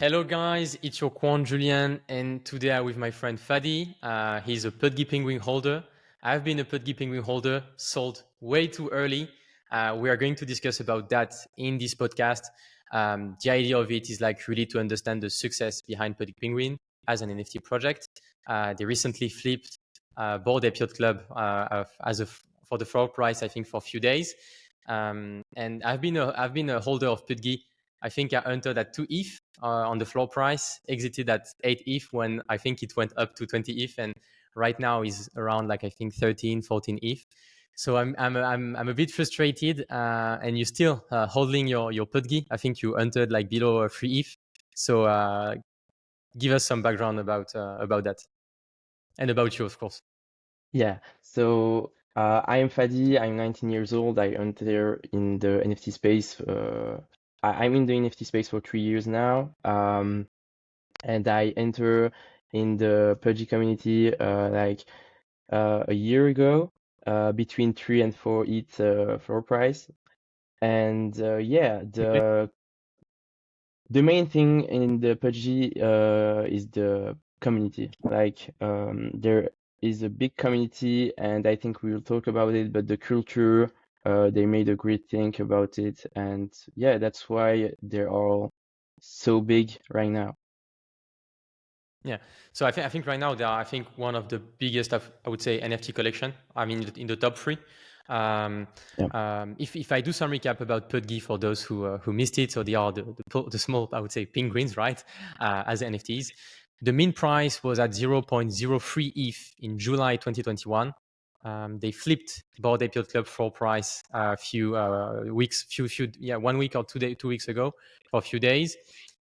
Hello guys, it's your Quan Julian, and today I'm with my friend Fadi. He's a Pudgy Penguin holder. I've been a Pudgy Penguin holder, sold way too early. We are going to discuss about that in this podcast. The idea of it is like really to understand the success behind Pudgy Penguin as an NFT project. They recently flipped Bored Ape Yacht Club for the floor price, I think, for a few days. And I've been a holder of Pudgy. I think I entered at 2 ETH on the floor price, exited at 8 ETH when I think it went up to 20 ETH, and right now is around like I think 13, 14 ETH. So I'm a bit frustrated, and you're still holding your Pudgy. I think you entered like below 3 ETH. So give us some background about that, and about you, of course. Yeah, so I am Fadi. I'm 19 years old. I enter in the NFT space. I'm in the NFT space for 3 years now, and I enter in the Pudgy community like a year ago, between 3 and 4 ETH floor price. And yeah, Okay. the main thing in the Pudgy is the community. Like there is a big community, and I think we will talk about it. But the culture, they made a great thing about it, and yeah, that's why they're all so big right now. Yeah. So I think right now they are, I think, one of the biggest of, I would say, NFT collection. I mean, in the top three. If I do some recap about Pudgy for those who missed it, so they are the small, I would say, penguins, right? As NFTs. The mean price was at 0.03 ETH in July 2021. They flipped Bored Ape Yacht Club floor price a few weeks, 1 week or 2 weeks ago for a few days.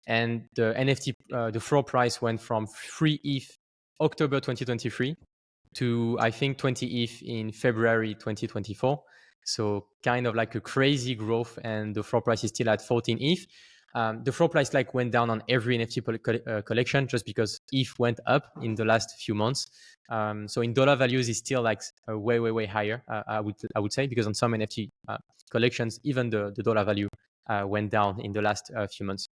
And the NFT, the floor price went from 3 ETH October 2023 to I think 20 ETH in February 2024. So kind of like a crazy growth, and the floor price is still at 14 ETH. The floor price like went down on every NFT collection just because ETH went up in the last few months. So in dollar values, it's still like way higher. I would say, because on some NFT collections, even the dollar value went down in the last few months.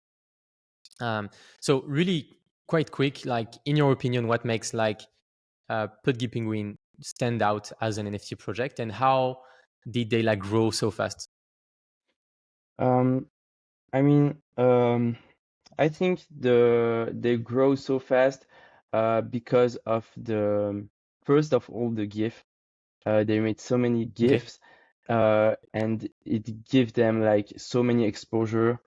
So really quite quick, like in your opinion, what makes like Pudgy Penguin stand out as an NFT project, and how did they like grow so fast? Um, I mean, I think they grow so fast because of the first of all the GIF. They made so many Okay. GIFs, and it gave them like so many exposure.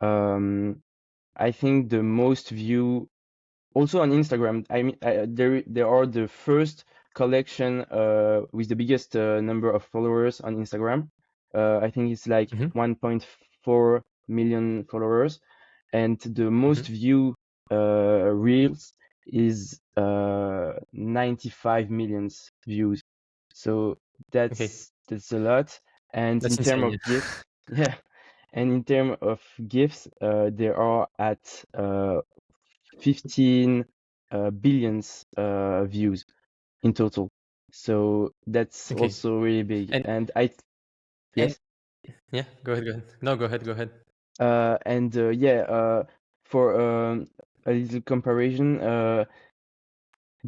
I think the most view also on Instagram. I mean, there are the first collection with the biggest number of followers on Instagram. I think it's like Mm-hmm. 1.4 million followers, and the most Mm-hmm. view reels is 95 million views. So Okay. that's a lot. And That's in terms insane. of GIFs, yeah, and in terms of GIFs, they are at 15 billions views in total. So that's Okay. also really big. And And and yes, yeah, go ahead. Go ahead. No, go ahead. Go ahead. and yeah, for a little comparison,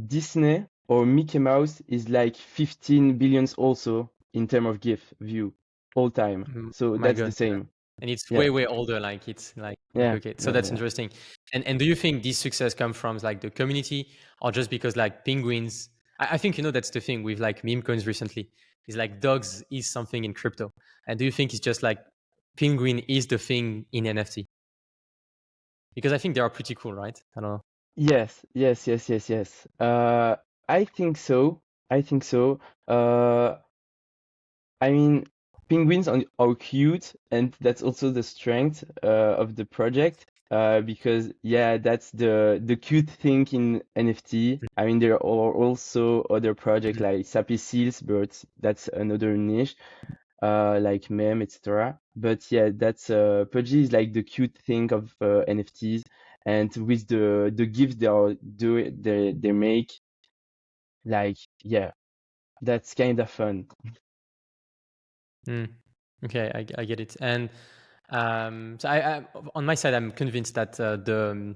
Disney or Mickey Mouse is like 15 billions also in terms of GIF view all time. So My that's the God. same. And it's Yeah, way older. Like it's like yeah, okay. So yeah, that's yeah. interesting. And do you think this success comes from like the community, or just because like penguins? I think that's the thing with like meme coins recently. Is like dogs is something in crypto. And do you think it's just like penguin is the thing in NFT? Because I think they are pretty cool, right? I don't know. Yes, yes, yes, yes, yes. I think so. I think so. I mean, are cute, and that's also the strength of the project. Because yeah, that's the cute thing in NFT. I mean, there are also other projects Mhm. like Sappy Seals, but that's another niche, like meme, etc. But yeah, that's Pudgy is like the cute thing of NFTs, and with the gifts they make, like yeah, that's kind of fun. Mm. Okay, I get it. And So I on my side, I'm convinced that the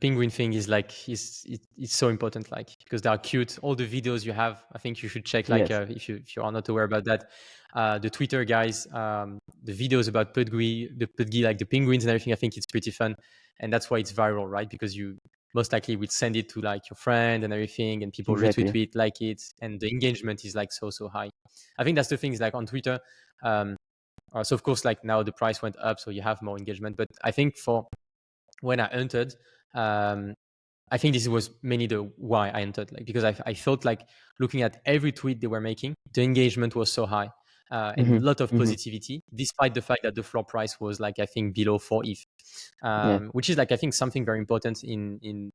penguin thing is like it's so important, like, because they are cute. All the videos you have, I think you should check, like, Yes, if you are not aware about that, the Twitter guys, the videos about Pudgy, like the penguins and everything. I think it's pretty fun, and that's why it's viral, right? Because you most likely will send it to like your friend and everything, and people retweet exactly. it, like it, and the engagement is like so high. I think that's the thing is like on Twitter. So of course, like now the price went up, so you have more engagement. But I think for when I entered, um, I think this was mainly the why I entered, like, because I felt like looking at every tweet they were making, the engagement was so high, and Hmm. a lot of Hmm. positivity, despite the fact that the floor price was like I think below 4 ETH, Yeah, which is like I think something very important in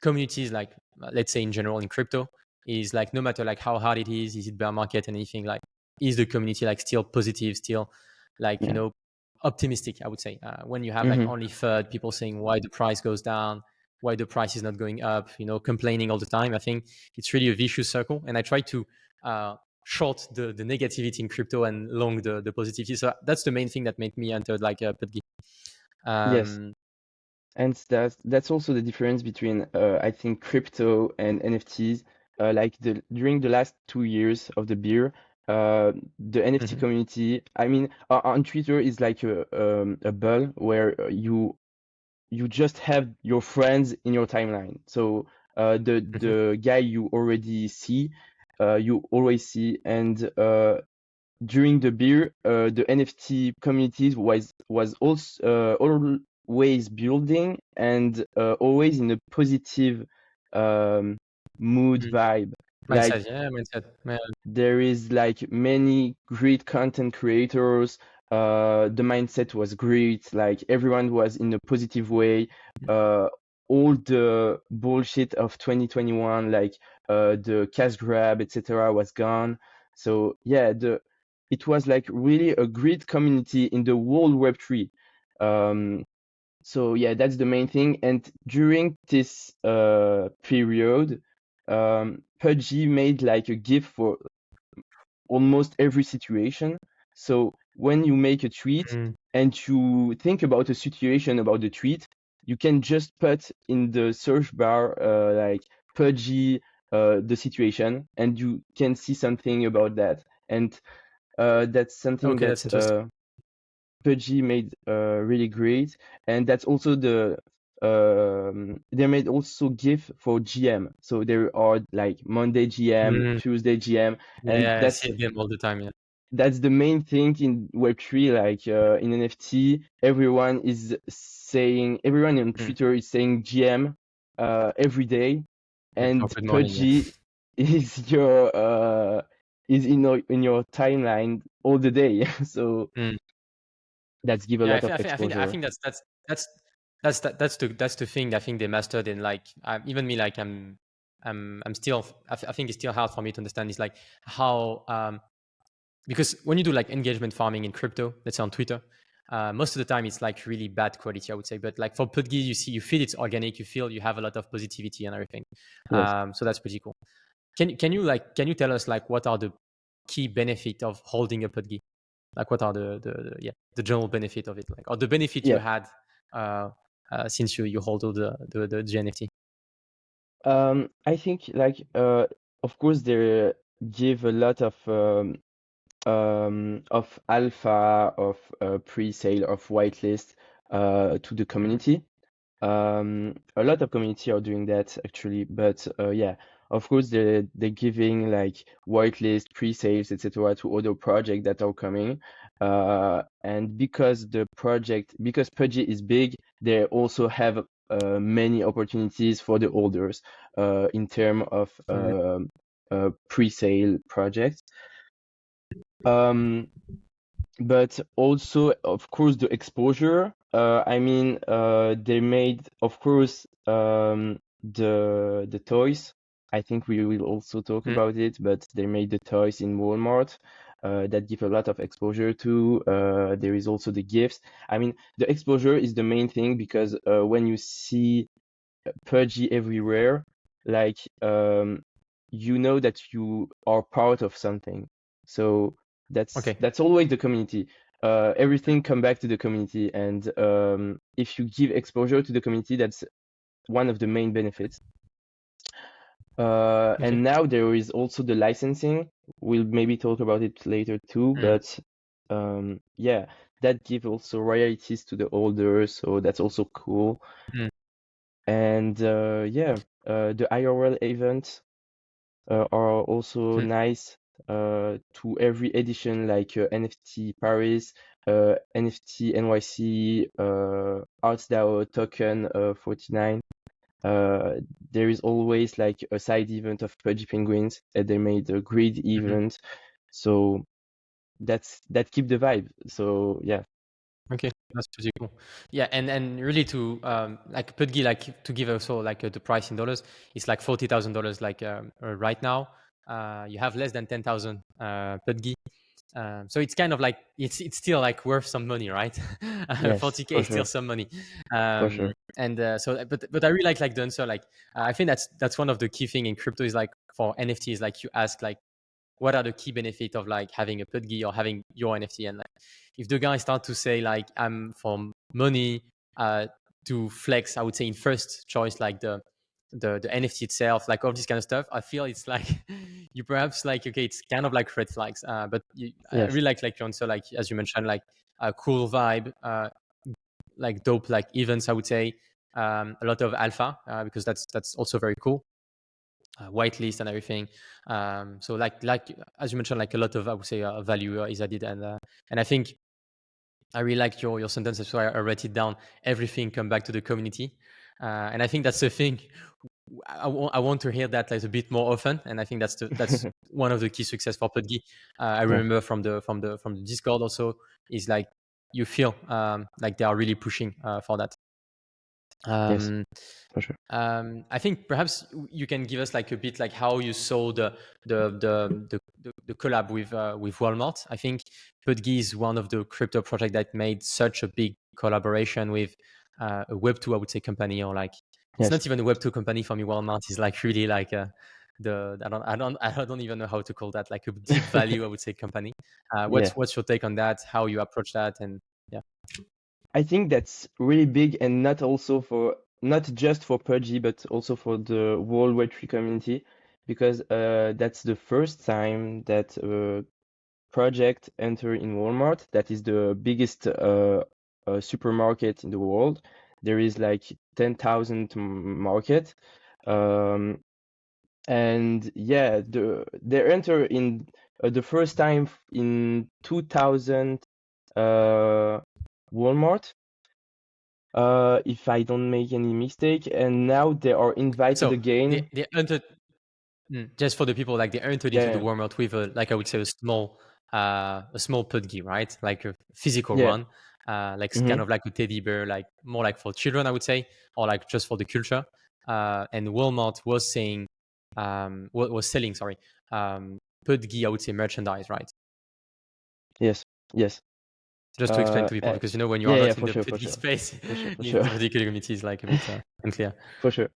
communities, like, let's say in general in crypto, is like no matter like how hard it is it bear market and anything, like, is the community like still positive, still like, yeah. optimistic, I would say, when you have like Hmm. only third people saying why the price goes down, why the price is not going up, complaining all the time. I think it's really a vicious circle, and I try to short the negativity in crypto and long the positivity. So that's the main thing that made me enter like Pudgy. Yes. um And that's also the difference between I think crypto and NFTs. Like during the last 2 years of the beer, the NFT mhm, community. I mean, on Twitter is like a bubble where you just have your friends in your timeline. So mhm, the guy you already see, you always see, and during the beer, the NFT communities was also always building and always in a positive um, mood mhm. vibe. Like Mindset, yeah, mindset, yeah. there is like many great content creators. The mindset was great. Like everyone was in a positive way. Uh, all the bullshit of 2021, like the cash grab, etc., was gone. So yeah, the it was like really a great community in the whole Web3. Um, so yeah, that's the main thing. And during this period, Pudgy made like a gift for almost every situation. So when you make a tweet Mm. and you think about a situation about the tweet, you can just put in the search bar like Pudgy the situation, and you can see something about that. And that's something Okay, that that's interesting. Pudgy made really great. And that's also they made also GIF for GM. So there are like Monday GM, Mm. Tuesday GM, and Yeah, I see them all the time. Yeah. that's the main thing in Web3. Like in NFT, everyone on Mm. Twitter is saying GM every day, and Good morning. Yeah. Pudgy is your in your timeline all the day. So Mm. that's give a Yeah, lot of I exposure. think that's the thing I think they mastered. And like, even me, like, I'm still, I think it's still hard for me to understand is like how, because when you do like engagement farming in crypto, let's say on Twitter, most of the time it's like really bad quality, I would say. But like for Pudgy, you feel it's organic, you feel you have a lot of positivity and everything. Yes. So that's pretty cool. Can you tell us like what are the key benefit of holding a Pudgy? Like what are the general benefit of it, like, or the benefit you Yeah. had uh, since you hold all the GNFT? I think like of course they give a lot of alpha, of pre-sale, of whitelist to the Mhm. community. A lot of community are doing that actually, but yeah, of course they're giving like whitelist, pre-sales, etc. to other projects that are coming. And because Pudgy is big, they also have many opportunities for the holders in terms of Mm. pre-sale projects. Um, but also of course the exposure. I mean they made of course the toys. I think we will also talk Mm. about it, but they made the toys in Walmart that give a lot of exposure to. There is also the gifts. I mean the exposure is the main thing because when you see Pudgy everywhere, like you know that you are part of something. So Okay. that's always the community. everything come back to the community, and if you give exposure to the community, that's one of the main benefits. Okay. And now there is also the licensing. We'll maybe talk about it later too, but yeah, that gives also royalties to the holders, so that's also cool. Mm. And yeah, the IRL events are also Mm. nice to every edition, like NFT Paris, NFT NYC, ArtsDAO token 49. There is always like a side event of Pudgy Penguins, and they made a grid event, so that keep the vibe. So yeah. Okay, that's pretty cool. Yeah, and really to like Pudgy, like to give also like the price in dollars, it's like $40,000 like right now. You have less than 10,000 Pudgy. So it's kind of like it's still like worth some money, right? Yes, 40K for is still sure, some money. for sure. And so but I really like the answer. Like I think that's one of the key thing in crypto is like for NFTs, like you ask like what are the key benefits of like having a Pudgy or having your NFT, and like if the guy start to say like I'm for money to flex, I would say in first choice like the NFT itself, like all this kind of stuff, I feel it's like you perhaps like okay, it's kind of like red flags. But I Yes, really like your answer, like as you mentioned, like a cool vibe, like dope like events. I would say a lot of alpha because that's also very cool. Whitelist and everything. So like as you mentioned, like a lot of I would say value is added, and I think I really like your sentence. That's why I wrote it down. Everything come back to the community, and I think that's the thing. I want to hear that like a bit more often, and I think that's one of the key success for Pudgy. I yeah, remember from the Discord also is like you feel like they are really pushing for that. yes, Um, for sure. I think perhaps you can give us like a bit like how you saw the collab with Walmart. I think Pudgy is one of the crypto project that made such a big collaboration with a Web2, I would say, company, or like it's Yes, not even a Web2 company for me. Walmart is like really like I don't even know how to call that, like a deep value, I would say, company. yeah. What's your take on that? How you approach that? And yeah. I think that's really big, and not just for Pudgy, but also for the whole Web3 community, because that's the first time that project enter in Walmart. That is the biggest supermarket in the world. There is like 10,000 market. Um, and yeah, they enter in the first time in 2000 Walmart, if I don't make any mistake, and now they are invited So again. they entered. Just for the people, like they entered into the Yeah, Walmart with a, like I would say a small Pudgy, right? Like a physical yeah. one, like kind Hmm. of like a teddy bear, like more like for children, I would say, or like just for the culture. And Walmart was saying, was selling, sorry, Pudgy, I would say merchandise, right? Yes, yes. Just to explain to people, Uh, because you know when you are yeah, yeah, not in for the sure, for Pudgy sure, space, for sure, for the sure, Pudgy community is like a bit unclear. for sure.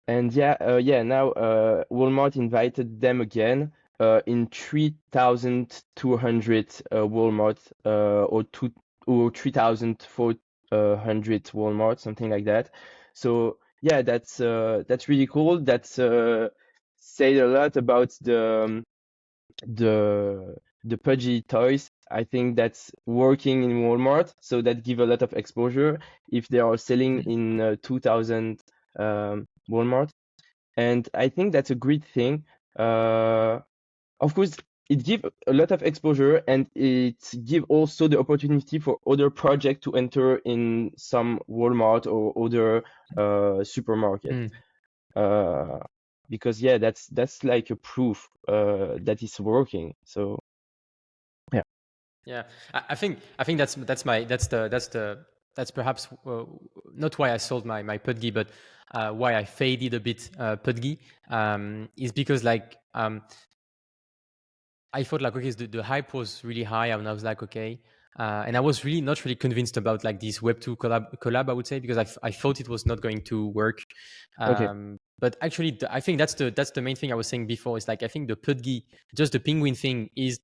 And yeah, yeah. Now, Walmart invited them again in 3,200 Walmart or 3,400 Walmart, something like that. So yeah, that's really cool. That's said a lot about the Pudgy toys. I think that's working in Walmart, so that give a lot of exposure if they are selling in 2,000 Walmart. And I think that's a great thing. Of course, it give a lot of exposure, and it give also the opportunity for other projects to enter in some Walmart or other supermarket. Mm. Uh, because yeah, that's like a proof that it's working. So yeah, Yeah, I think that's perhaps not why I sold my Pudgy, but why I faded a bit Pudgy is because like I thought like okay, the hype was really high, and I was like okay, and I was really not really convinced about like this Web2 collab I would say, because I thought it was not going to work, okay, but actually I think that's the main thing I was saying before. Is like I think the Pudgy, just the penguin thing is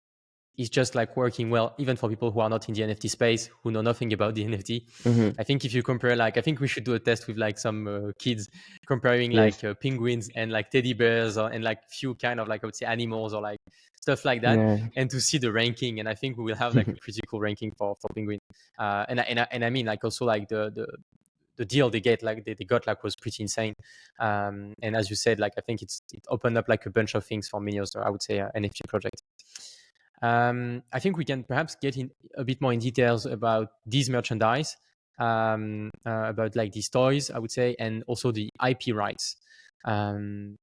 is just like working well, even for people who are not in the NFT space, who know nothing about the NFT. Mm-hmm. I think if you compare, like, I think we should do a test with like some kids comparing Yes. like penguins and like teddy bears and like few kind of like, I would say, animals or like stuff like that, Yeah. and to see the ranking. And I think we will have like a pretty cool ranking for penguin. And I mean, like, also like the deal they get, like they got, like, was pretty insane. And as you said, like, I think it opened up like a bunch of things for many other, I would say, NFT projects. I think we can perhaps get in a bit more in details about these merchandise, about like these toys, I would say, and also the IP rights. Um,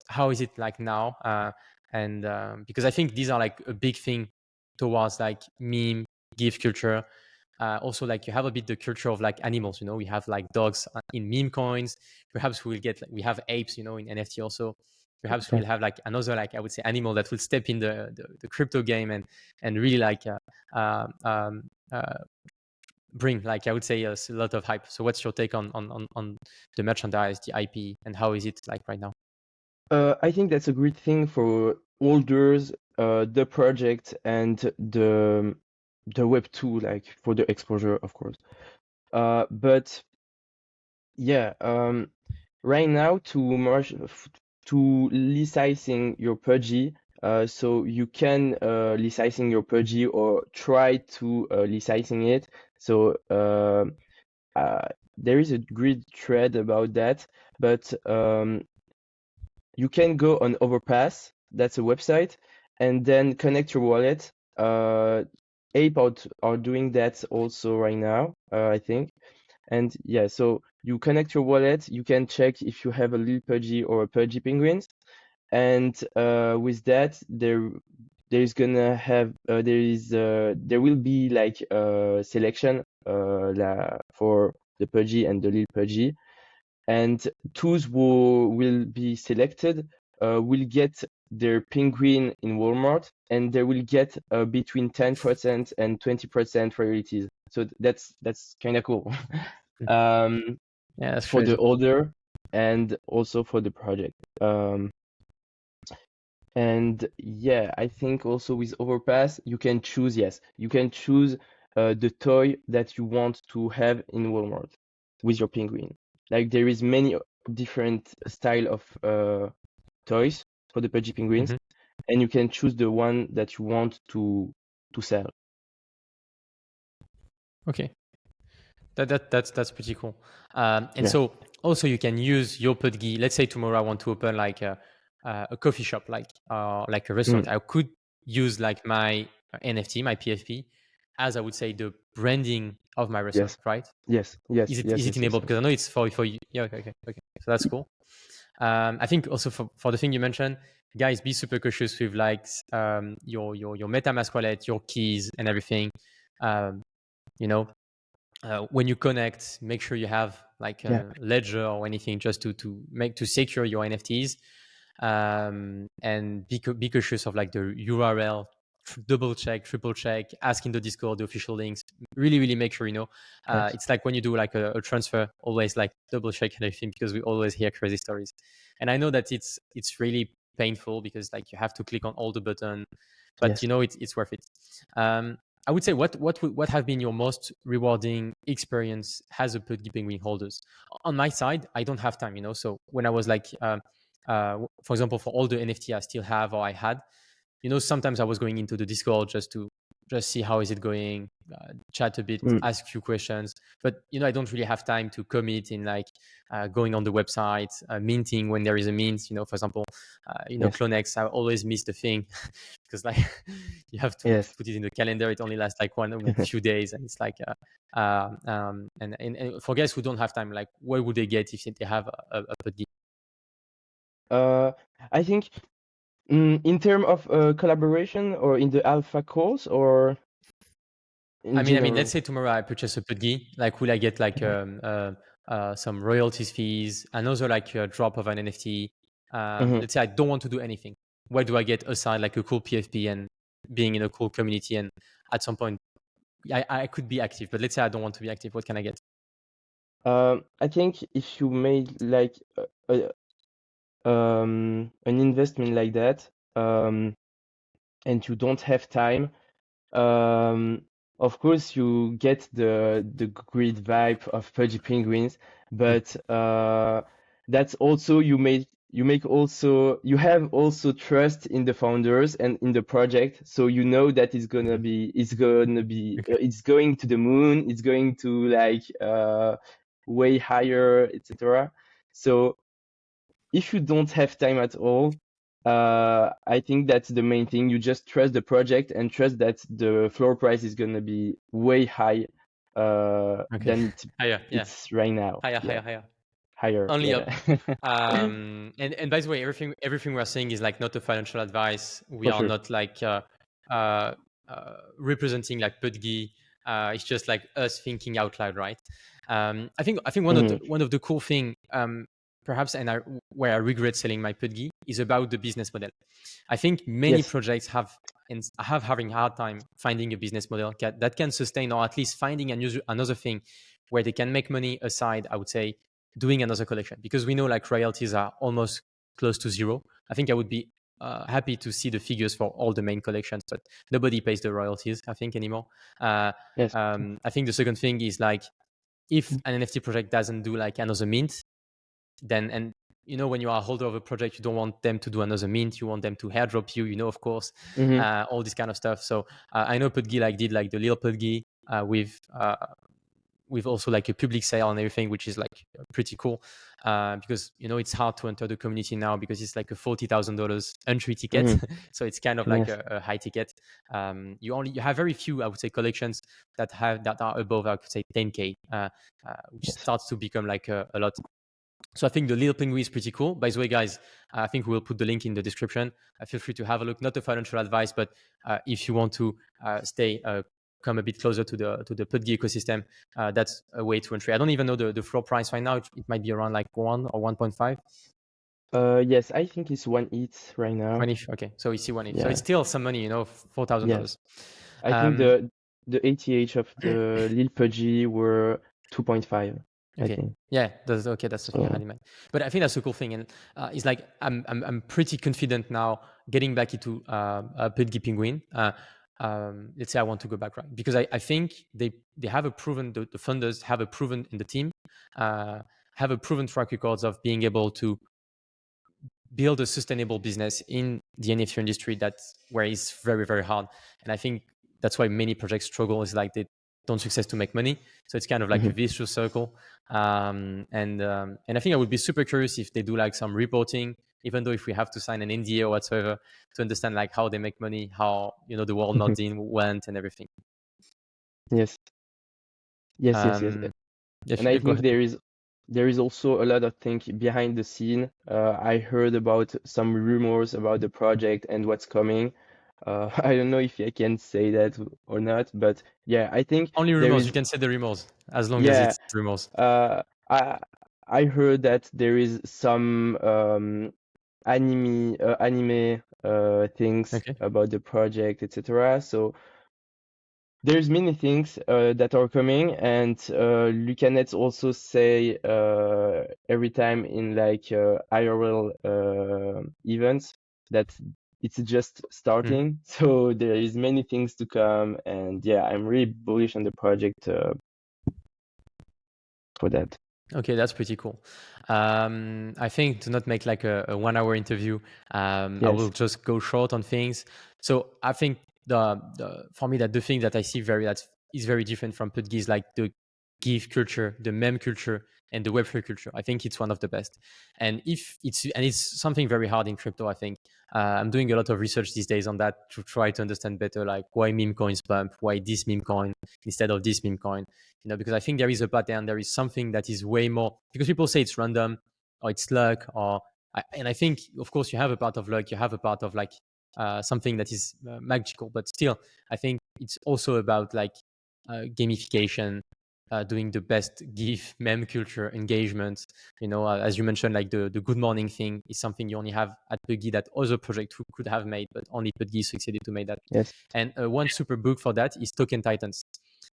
how is it like now? And because I think these are like a big thing towards like meme, GIF culture. Also, like, you have a bit the culture of like animals. We have like dogs in meme coins. Perhaps we have apes, in NFT also. Perhaps Yeah. we'll have like another, like, I would say, animal that will step in the crypto game and really like uh, um, uh, bring, like, I would say, a lot of hype. So what's your take on the merchandise, the IP, and how is it like right now? I think that's a great thing for holders, the project, and the Web2, like for the exposure, of course. But yeah, right now to licensing your Pudgy, so you can licensing your Pudgy or try to licensing it. So there is a great thread about that, but you can go on Overpass, that's a website, and then connect your wallet. Ape are doing that also right now, I think. And yeah, so you connect your wallet, you can check if you have a little Pudgy or a Pudgy penguins. And with that, there's gonna have there will be like a selection for the Pudgy and the little Pudgy, and those who will be selected will get their penguin in Walmart, and they will get between 10% and 20% royalties. So that's kind of cool. um, Yeah, that's for the crazy. order and also for the project. And yeah, I think also with Overpass, you can choose, yes, you can choose the toy that you want to have in Walmart with your penguin. Like there is many different style of toys for the Pudgy penguins, Mhm. and you can choose the one that you want to sell. Okay. That's pretty cool. And Yeah. so also you can use your Pudgy. Let's say tomorrow I want to open like a coffee shop, like a restaurant. Mm. I could use like my NFT, my PFP, as, I would say, the branding of my restaurant, Yes. right? Yes. Yes. Is Yes. it Yes. Yes. enabled? Yes. Because I know it's for you. Yeah, okay. So that's cool. I think also for the thing you mentioned, guys, be super cautious with like your MetaMask wallet, your keys, and everything. Um, you know, when you connect, make sure you have like Yeah. a ledger or anything just to secure your NFTs. And be cautious of like the URL. Double check, triple check, ask in the Discord the official links. Really make sure Yes. it's like when you do like a transfer, always like double check everything, because we always hear crazy stories. And I know that it's really painful because like you have to click on all the button, but Yes. it's worth it. I would say what have been your most rewarding experience as a Pudgy Penguin holders? On my side, I don't have time. So when I was like, for example, for all the NFT I still have or I had, sometimes I was going into the Discord just to see how is it going, chat a bit, Mm. ask a few questions. But I don't really have time to commit in like going on the website, minting when there is a mint. For example, Yes. Clonex, I always miss the thing because like you have to Yes. put it in the calendar. It only lasts like one few days, and it's like and for guys who don't have time, like where would they get if they have a Pudgy? uh, I think in terms of collaboration or in the alpha calls or in I mean, let's general. say tomorrow I purchase a Pudgy. Like, will I get like Mhm. some royalties fees, another like drop of an NFT? Mhm. Let's say I don't want to do anything. What do I get aside like a cool PFP and being in a cool community? And at some point, I could be active. But let's say I don't want to be active. What can I get? I think if you made like an investment like that, and you don't have time, um, of course you get the great vibe of Pudgy Penguins, Mm. but that's also you have also trust in the founders and in the project, so you know that Mhm. Okay. it's going to the moon, it's going to like way higher, etc. So if you don't have time at all, I think that's the main thing. You just trust the project and trust that the floor price is gonna be way high Okay. than Higher. Yeah. it's right now. Higher. Yeah, Higher. Higher. higher. Only up. Yeah, And by the way, everything we're saying is like not a financial advice. We for are sure. not like uh, representing like Pudgy. It's just like us thinking out loud, right? I think Hmm. one of the cool thing, perhaps, where I regret selling my Pudgy is about the business model. I think many Yes. projects have having a hard time finding a business model that can sustain, or at least finding another thing where they can make money aside, I would say, doing another collection, because we know like royalties are almost close to zero. I think I would be happy to see the figures for all the main collections, but nobody pays the royalties, I think, anymore. Uh, Yes. I think the second thing is like, if an NFT project doesn't do like another mint, then, and when you are a holder of a project, you don't want them to do another mint. You want them to airdrop you, of course, Hmm. all this kind of stuff. So I know Pudgy like did like the little Pudgy with also like a public sale and everything, which is like pretty cool, because it's hard to enter the community now because it's like a $40,000 entry ticket, Hmm. so it's kind of like Yes. a high ticket. You have very few, I would say, collections that are above, I would say, 10K, which Yes. starts to become like a lot. So I think the little penguin is pretty cool. By the way, guys, I think we'll put the link in the description. Feel free to have a look. Not a financial advice, but if you want to come a bit closer to the Pudgy ecosystem, that's a way to entry. I don't even know the floor price right now. It might be around like 1 or 1.5. Yes, I think it's 1 ETH right now. 20. Okay, so we see 1 ETH. So it's Yeah. still some money, four thousand Yeah. dollars. I think Um, the ATH of the Lil Pudgy were 2.5, I Okay. think. Yeah, that's the thing I had So, in mind. But I think that's a cool thing, and it's like I'm pretty confident now getting back into Pudgy Penguin. Let's say I want to go back, right, because I think they have a proven, the funders have a proven in the team, uh, have a proven track records of being able to build a sustainable business in the NFT industry, that's where it's very, very hard. And I think that's why many projects struggle, is like they don't success to make money. So it's kind of like a mhm. vicious circle. And I think I would be super curious if they do like some reporting, even though if we have to sign an NDA or whatsoever, to understand like how they make money, how the world not in went and everything. Yes. Yes, yes, yes. Um, if And I you go think ahead. there is also a lot of things behind the scene. I heard about some rumors about the project and what's coming. I don't know if I can say that or not, but yeah, I think Only there rumors. You is, can say the rumors as long as yeah, it's rumors. uh, I I heard that there is some anime things Okay. about the project, etc. So there's many things that are coming, and Lucanets also say every time in like IRL events that it's just Hmm. starting. So there is many things to come, and yeah, I'm really bullish on the project for that. Okay, that's pretty cool. I think to not make like a 1 hour interview, I will Yes. just go short on things. So I think for me, that the thing that I see that is very different from Pudgy is like the GIF culture, the meme culture, and the Web3 culture. I think it's one of the best. And it's something very hard in crypto. I think I'm doing a lot of research these days on that to try to understand better, like why meme coins pump, why this meme coin instead of this meme coin, because I think there is a pattern, there is something that is way more, because people say it's random or it's luck, and I think, of course, you have a part of luck, you have a part of like something that is magical, but still, I think it's also about like gamification, doing the best GIF meme culture engagement. As you mentioned, like the good morning thing is something you only have at Pudgy that other projects could have made, but only Pudgy succeeded to make that. Yes. And one super book for that is Token Titans.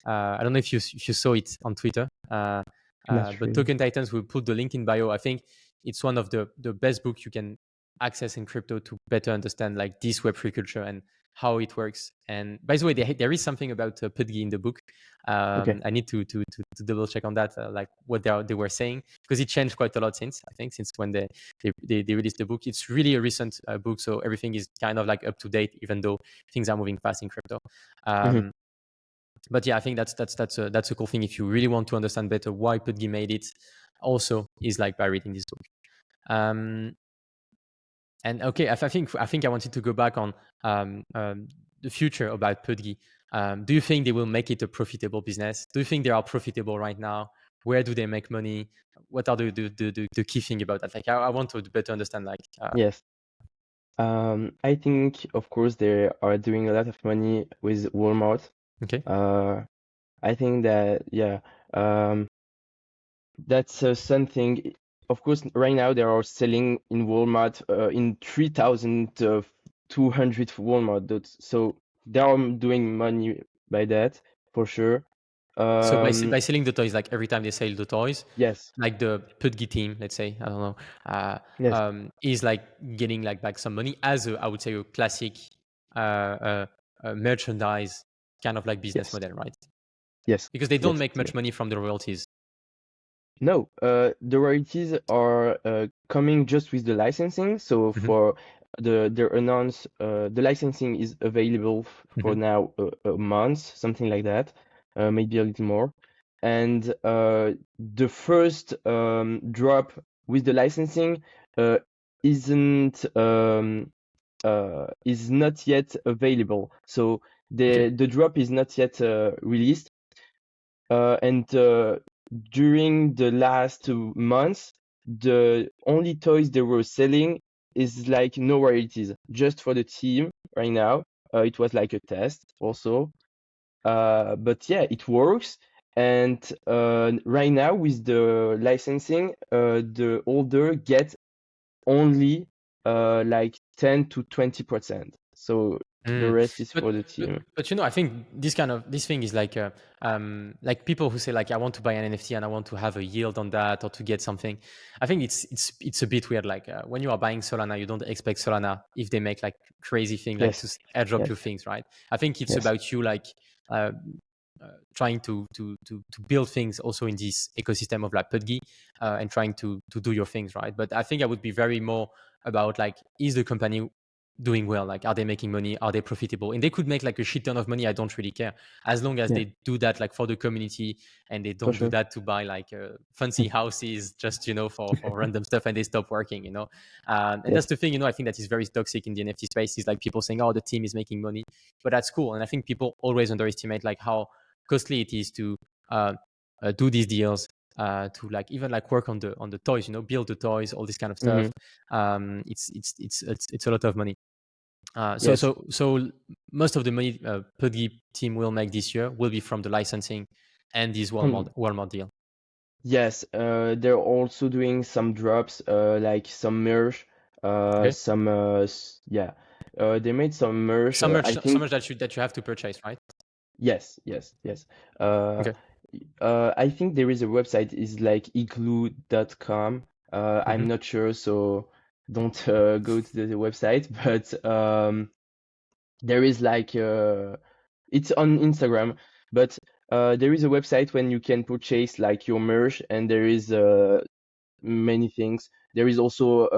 I don't know if you saw it on Twitter, Not but really. Token Titans, will put the link in bio. I think it's one of the best books you can access in crypto to better understand like this Web3 culture and how it works. And by the way, there is something about Pudgy in the book. Okay. I need to double check on that, like what they were saying, because it changed quite a lot since, I think, since when they released the book. It's really a recent book, so everything is kind of like up to date, even though things are moving fast in crypto. Hmm. But yeah, I think that's a cool thing if you really want to understand better why Pudgy made it. Also, is like by reading this book. And okay, I think I wanted to go back on the future about Pudgy. Do you think they will make it a profitable business? Do you think they are profitable right now? Where do they make money? What are the key thing about that? Like, I want to better understand. Like, Yes. I think, of course, they are doing a lot of money with Walmart. okay, I think that, yeah, um, that's something. Of course, right now they are selling in Walmart in 3,200 Walmart. So they are doing money by that for sure. so by selling the toys, like every time they sell the toys, Yes, like the Pudgy team, let's say, I don't know, yes, is like getting like back some money as I would say a classic merchandise kind of like business yes, model, right? yes, Because they don't yes. make much money from the royalties. No, the royalties are coming just with the licensing. So Mhm, for the announce, the licensing is available for mhm. now a month, something like that, maybe a little more. And the first drop with the licensing uh, isn't is not yet available. So Okay. the drop is not yet released. And during the last 2 months, the only toys they were selling is like no royalties, just for the team right now. It was like a test also. But yeah, it works. And right now with the licensing, the holder gets only like 10 to 20%. So the Mm. rest is But, for the but team. but I think this thing is like people who say like I want to buy an NFT and I want to have a yield on that or to get something. I think it's a bit weird. Like when you are buying Solana, you don't expect Solana if they make like crazy thing like to Yes, airdrop you yes, things, right? I think it's yes. about you like uh, trying to build things also in this ecosystem of like Pudgy and trying to do your things, right? But I think I would be very more about like, is the company doing well? Like, are they making money? Are they profitable? And they could make like a shit ton of money. I don't really care, as long as Yeah, they do that like for the community and they for don't do sure. that to buy like fancy houses just for random stuff and they stop working. And that's Yes. the thing. I think that is very toxic in the NFT space. Is like people saying, "Oh, the team is making money," but that's cool. And I think people always underestimate like how costly it is to do these deals. To like even like work on the toys, build the toys, all this kind of Hmm. stuff. It's a lot of money. Uh, so Yes. so so most of the money Pudgy team will make this year will be from the licensing and this Um, Walmart deal. yes. They're also doing some drops, like some merch, Okay, some yeah. They made some merch. I so think much that you have to purchase, right? yes, yes, yes. Uh, Okay. I think there is a website is like igloo.com. I'm Hmm. not sure, so don't go to the website, but there is like it's on Instagram, but there is a website when you can purchase like your merch, and there is many things. There is also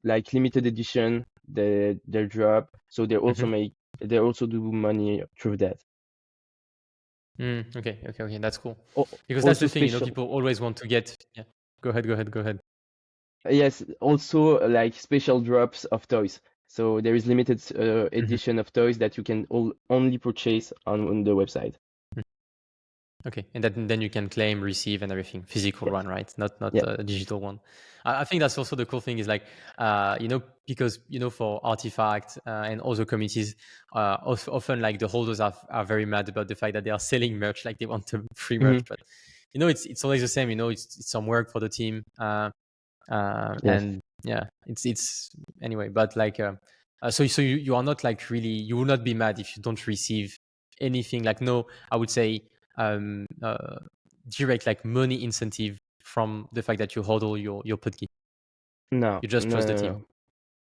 like limited edition they drop, so Hmm. they also do money through that. Okay, that's cool, because that's Also the thing, special, people always want to get. Yeah, go ahead. yes, also like special drops of toys. So there is limited Hmm. edition of toys that you can only purchase on the website. Okay, and then you can claim, receive, and everything. Physical Yes. one, right? Not Yeah. a digital one. I think that's also the cool thing is like, because for Artifact and other communities, often like the holders are very mad about the fact that they are selling merch, like they want a free merch, Hmm. but it's always the same. It's some work for the team, Yes. and yeah, it's anyway. But like, so you are not like really, you will not be mad if you don't receive anything. Like, no, I would say um, uh, direct like money incentive from the fact that you hodl your Pudgy. No, You just no, trust the no, team. no.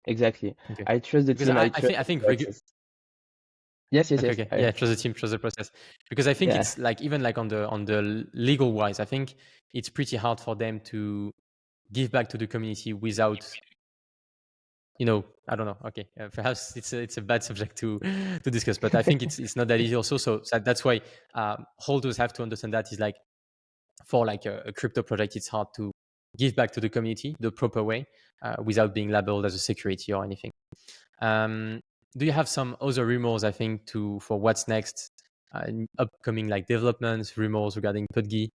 Exactly. Okay. I trust the Because team. I, I I trust think I think the regu- process. Yes, yes, Okay, yes. okay. Yeah, trust the team, trust the process. Because I think Yeah, it's like even like on the legal wise, I think it's pretty hard for them to give back to the community without, I don't know. Okay, perhaps it's a bad subject to to discuss, but I think it's not that easy also. So that's why holders have to understand that is like for like a crypto project, it's hard to give back to the community the proper way without being labeled as a security or anything. Um, do you have some other rumors? I think for what's next, upcoming like developments, rumors regarding Pudgy,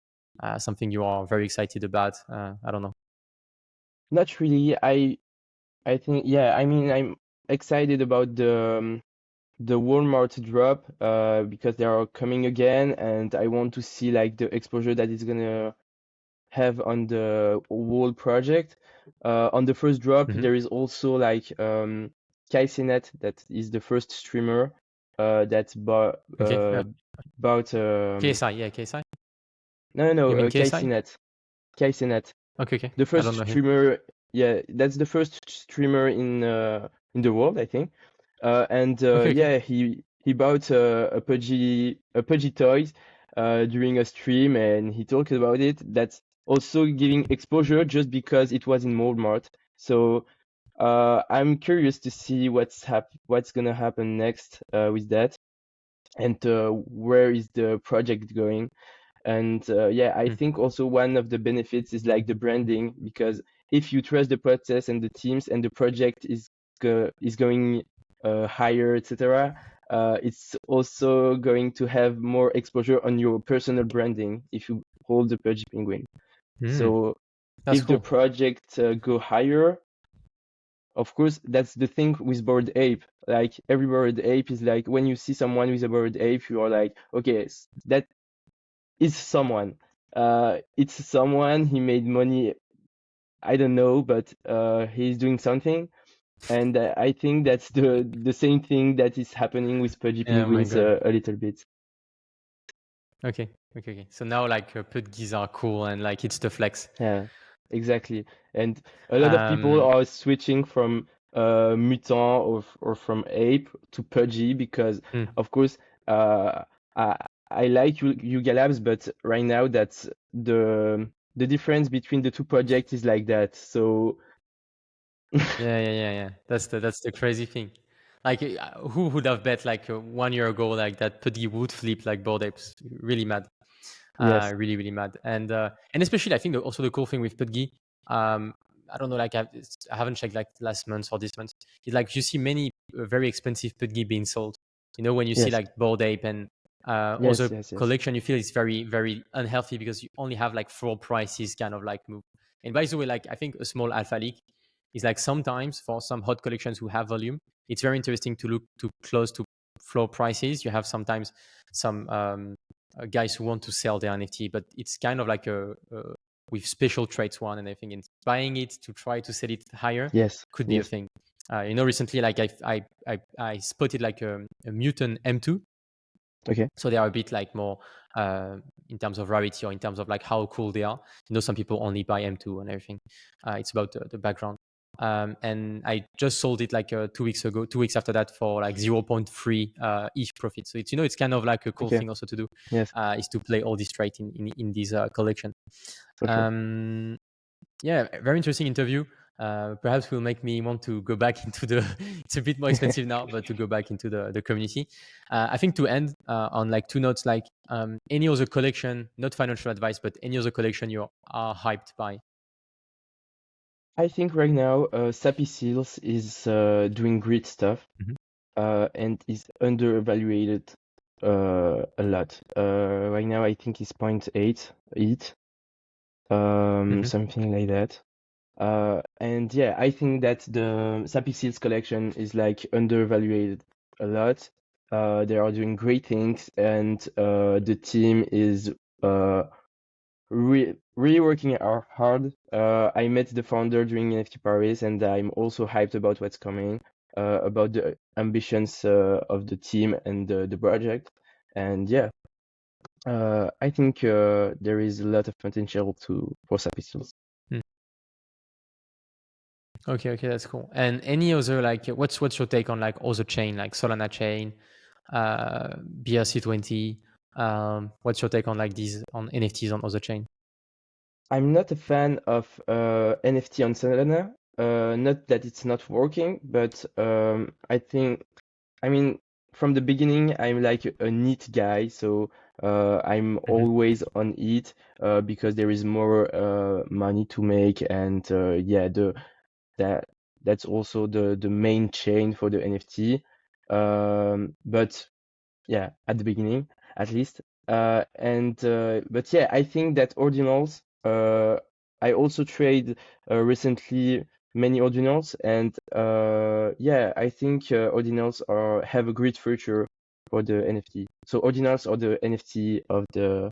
something you are very excited about? I don't know. not really. I think, yeah, I mean, I'm excited about the Walmart drop because they are coming again, and I want to see like the exposure that it's gonna have on the whole project. On the first drop, Hmm. there is also like that is the first streamer that Okay. bought KSI, yeah, KSI. no You mean KSI? Kaisenet. Okay, okay. The I first don't know him. streamer, yeah, that's the first streamer in the world, I think. And Okay, okay. yeah, he bought a Pudgy toys during a stream, and he talked about it. That's also giving exposure just because it was in Walmart. So I'm curious to see what's gonna happen next with that, and where is the project going. And yeah, I Hmm. think also one of the benefits is like the branding, because if you trust the process and the teams and the project is going higher, etc., it's also going to have more exposure on your personal branding if you hold the Pudgy Penguin. Hmm. So That's if the cool. project go higher, of course, that's the thing with Bored Ape. Like every Bored Ape is like when you see someone with a Bored Ape, you are like, okay, that is someone. It's someone. He made money. I don't know, but he's doing something. And I think that's the same thing that is happening with Pudgy Yeah, oh my Penguins god. a little bit. Okay, okay, okay. So now like Pudgies are cool and like it's the flex. Yeah, exactly. And a lot of people Um, are switching from Mutant or from Ape to Pudgy because, hmm. of course, I I like Yuga Labs, but right now that's the difference between the two projects is like that. So Yeah, yeah, yeah, yeah. That's the crazy thing. Like, who would have bet like 1 year ago like that Pudgy would flip like Bored Apes? Really mad. yes, Really, really mad. And especially I think also the cool thing with Pudgy, um, I don't know, like I haven't checked like last month or this month. It's like you see many very expensive Pudgy being sold. When you see yes, like Bored Ape and yes, other yes, yes, collection, you feel it's very, very unhealthy because you only have like floor prices kind of like move. And by the way, like I think a small alpha leak is like sometimes for some hot collections who have volume, it's very interesting to look to close to floor prices. You have sometimes some guys who want to sell their NFT, but it's kind of like a with special traits one, and I think in buying it to try to sell it higher yes, could be a yes. thing. Recently, like I spotted like a mutant M2, Okay. so they are a bit like more uh, in terms of rarity or in terms of like how cool they are. Some people only buy M2 and everything. It's about the background. And I just sold it like 2 weeks ago, 2 weeks after that for like zero point 0.3 each profit. So it's kind of like a cool Okay. thing also to do, Yes. is to play all this trade in this collection. Okay. Um, yeah, very interesting interview. Perhaps will make me want to go back into the. It's a bit more expensive now, but to go back into the community. I think to end on like two notes, like any other collection, not financial advice, but any other collection you are hyped by. I think right now, Sappy Seals is doing great stuff Mhm. and is underevaluated a lot. Right now, I think it's 0.8 ETH, Mhm. something like that. And yeah, I think that the Sappy Seals collection is like undervalued a lot. They are doing great things, and the team is really working hard. I met the founder during NFT Paris, and I'm also hyped about what's coming, about the ambitions of the team and the project. And yeah, I think there is a lot of potential for Sappy Seals. Mm. Okay, okay, that's cool. And any other like, what's your take on like other chain like Solana chain, BRC20. What's your take on like these on NFTs on other chain? I'm not a fan of NFT on Solana. Not that it's not working, but I mean, from the beginning, I'm like a neat guy, so I'm Mhm. always on it because there is more money to make, and yeah, that that's also the main chain for the NFT. But yeah, at the beginning, at least. But yeah, I think that ordinals. I also trade recently many ordinals, and yeah, I think ordinals have a great future for the NFT. So ordinals are the NFT of the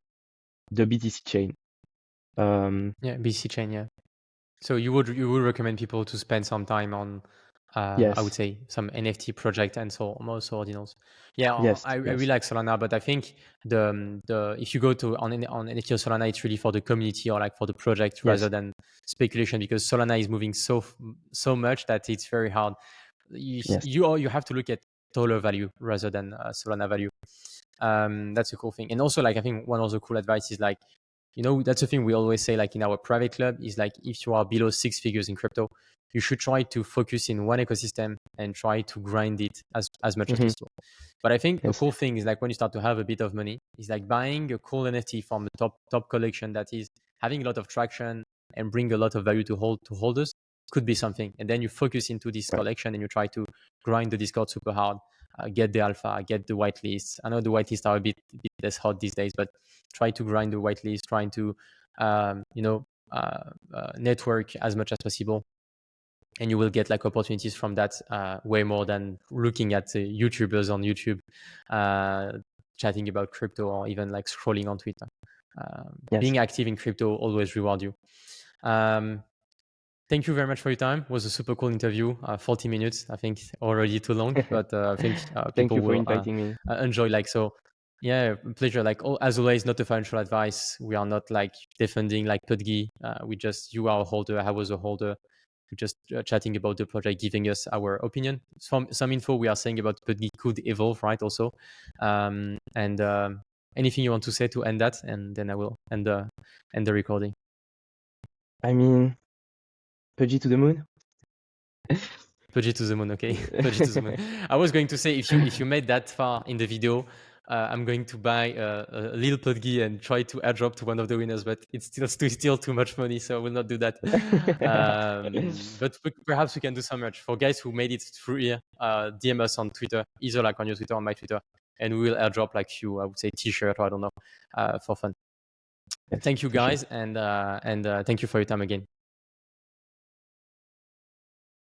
BTC chain. Yeah, BC chain. Yeah. So you would recommend people to spend some time on, I would Yes, say, some NFT project and so most ordinals. Yeah, yes, I really yes, like Solana, but I think the if you go to on NFT or Solana, it's really for the community or like for the project rather yes, than speculation, because Solana is moving so much that it's very hard. yes, You have to look at dollar value rather than Solana value. That's a cool thing. And also, like, I think one of the cool advice is like, that's the thing we always say, like in our private club, is like, if you are below 6 figures in crypto, you should try to focus in one ecosystem and try to grind it as much as hmm possible. But I think a yes, cool thing is like when you start to have a bit of money, is like buying a cool NFT from the top collection that is having a lot of traction and bring a lot of value to holders could be something. And then you focus into this right, collection and you try to grind the Discord super hard, get the alpha, get the whitelists. I know the whitelists are a bit less hot these days, but try to grind the whitelist, trying to network as much as possible, and you will get like opportunities from that way more than looking at YouTubers on YouTube chatting about crypto, or even like scrolling on Twitter. yes. Being active in crypto always reward you. Um, Thank you very much for your time. It was a super cool interview. 40 minutes, I think, already too long, but I think Thank people you for will inviting me. enjoy. Like, so, yeah, pleasure. Like, as always, not a financial advice. We are not like defending like Pudgy. You are a holder. I was a holder. We're just chatting about the project, giving us our opinion. Some info we are saying about Pudgy could evolve, right? Also, and anything you want to say to end that, and then I will end the recording. I mean, Pudgy to the moon. Pudgy to the moon, okay. Pudgy to the moon. I was going to say, if you made that far in the video, I'm going to buy a little Pudgy and try to airdrop to one of the winners, but it's still too much money, so I will not do that. But perhaps we can do some merch for guys who made it through here. DM us on Twitter, either like on your Twitter or my Twitter, and we will airdrop like few, I would say, T-shirt, or I don't know, for fun. Yes, Thank you for sure. guys, and thank you for your time again.